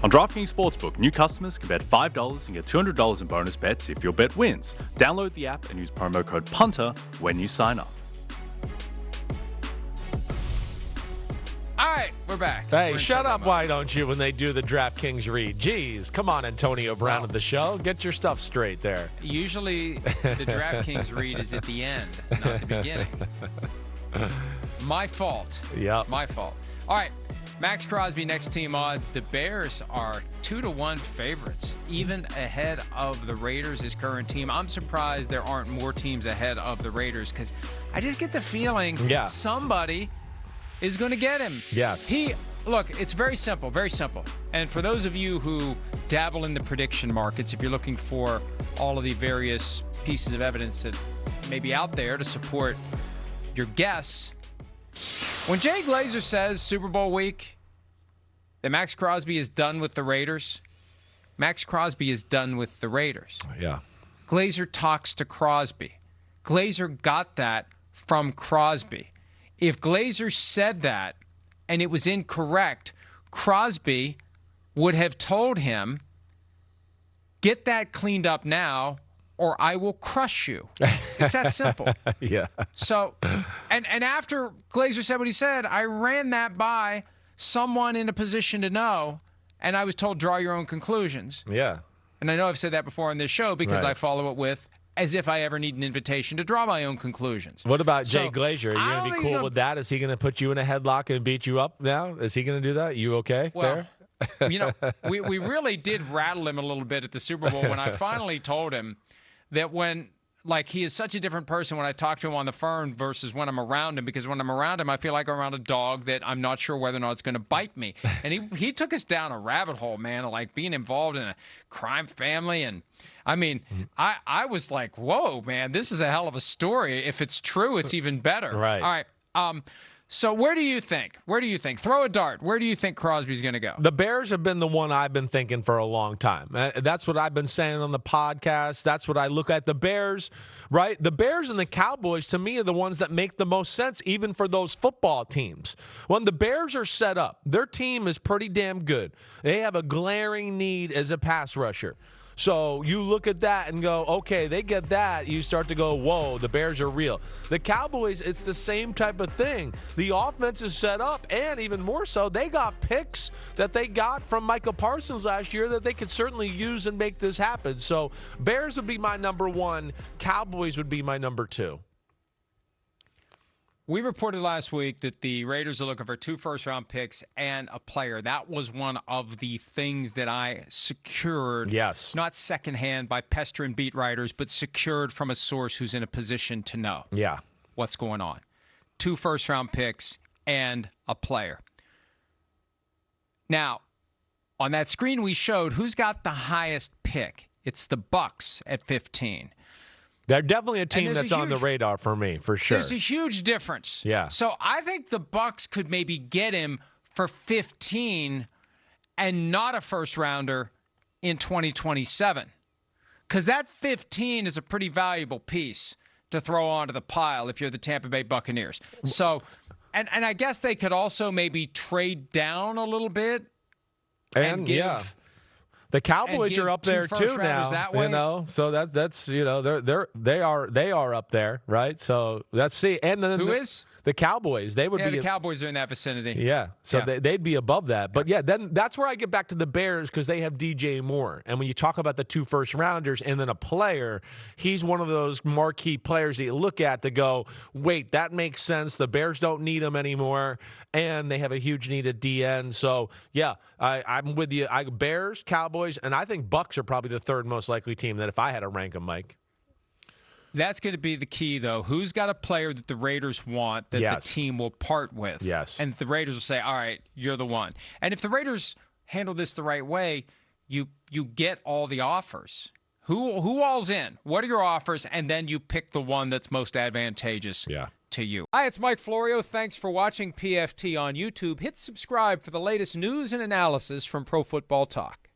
On DraftKings Sportsbook, new customers can bet $5 and get $200 in bonus bets if your bet wins. Download the app and use promo code PUNTER when you sign up. All right, we're back. Hey, shut up, why don't you, when they do the DraftKings read? Jeez, come on, Antonio Brown of the show. Get your stuff straight there. Usually the DraftKings read is at the end, not the beginning. My fault. Yep. My fault. All right, Maxx Crosby next team odds. The Bears are 2-1 favorites, even ahead of the Raiders, his current team. I'm surprised there aren't more teams ahead of the Raiders because I just get the feeling somebody is going to get him. Yes. Look, it's very simple, very simple. And for those of you who dabble in the prediction markets, if you're looking for all of the various pieces of evidence that may be out there to support your guess, when Jay Glazer says Super Bowl week that Maxx Crosby is done with the Raiders, Maxx Crosby is done with the Raiders. Yeah. Glazer talks to Crosby. Glazer got that from Crosby. If Glazer said that and it was incorrect, Crosby would have told him, get that cleaned up now or I will crush you. It's that simple. Yeah. So, and after Glazer said what he said, I ran that by someone in a position to know, and I was told, draw your own conclusions. Yeah. And I know I've said that before on this show because I follow it with, as if I ever need an invitation to draw my own conclusions. What about Jay Glazer? Are you going to be cool with that? Is he going to put you in a headlock and beat you up now? Is he going to do that? You okay there? You know, we really did rattle him a little bit at the Super Bowl when I finally told him that he is such a different person when I talk to him on the phone versus when I'm around him, because when I'm around him, I feel like I'm around a dog that I'm not sure whether or not it's going to bite me. And he took us down a rabbit hole, man, of like being involved in a crime family. And I mean, I was like, whoa, man, this is a hell of a story. If it's true, it's even better. Right. All right. So where do you think? Throw a dart. Where do you think Crosby's going to go? The Bears have been the one I've been thinking for a long time. That's what I've been saying on the podcast. That's what I look at. The Bears, right? The Bears and the Cowboys, to me, are the ones that make the most sense, even for those football teams. When the Bears are set up, their team is pretty damn good. They have a glaring need as a pass rusher. So you look at that and go, okay, they get that. You start to go, whoa, the Bears are real. The Cowboys, it's the same type of thing. The offense is set up, and even more so, they got picks that they got from Micah Parsons last year that they could certainly use and make this happen. So Bears would be my number one. Cowboys would be my number two. We reported last week that the Raiders are looking for 2 first-round picks and a player. That was one of the things that I secured. Yes. Not secondhand by pestering beat writers, but secured from a source who's in a position to know what's going on. 2 first-round picks and a player. Now, on that screen we showed who's got the highest pick. It's the Bucs at 15. They're definitely a team that's on the radar for me, for sure. There's a huge difference. Yeah. So I think the Bucs could maybe get him for 15 and not a first-rounder in 2027. Because that 15 is a pretty valuable piece to throw onto the pile if you're the Tampa Bay Buccaneers. So, and I guess they could also maybe trade down a little bit and give... The Cowboys are up there too now, you know. So that's you know they are up there, right? So let's see. And then who is the Cowboys? They would be. The Cowboys are in that vicinity. Yeah, so they'd be above that. But then that's where I get back to the Bears because they have DJ Moore. And when you talk about the 2 first-rounders and then a player, he's one of those marquee players that you look at to go, wait, that makes sense. The Bears don't need him anymore, and they have a huge need at DN. So I'm with you. Bears, Cowboys, and I think Bucs are probably the 3rd most likely team. That if I had to rank them, Mike. That's going to be the key, though. Who's got a player that the Raiders want that the team will part with? Yes. And the Raiders will say, all right, you're the one. And if the Raiders handle this the right way, you get all the offers. Who all's in? What are your offers? And then you pick the one that's most advantageous to you. Hi, it's Mike Florio. Thanks for watching PFT on YouTube. Hit subscribe for the latest news and analysis from Pro Football Talk.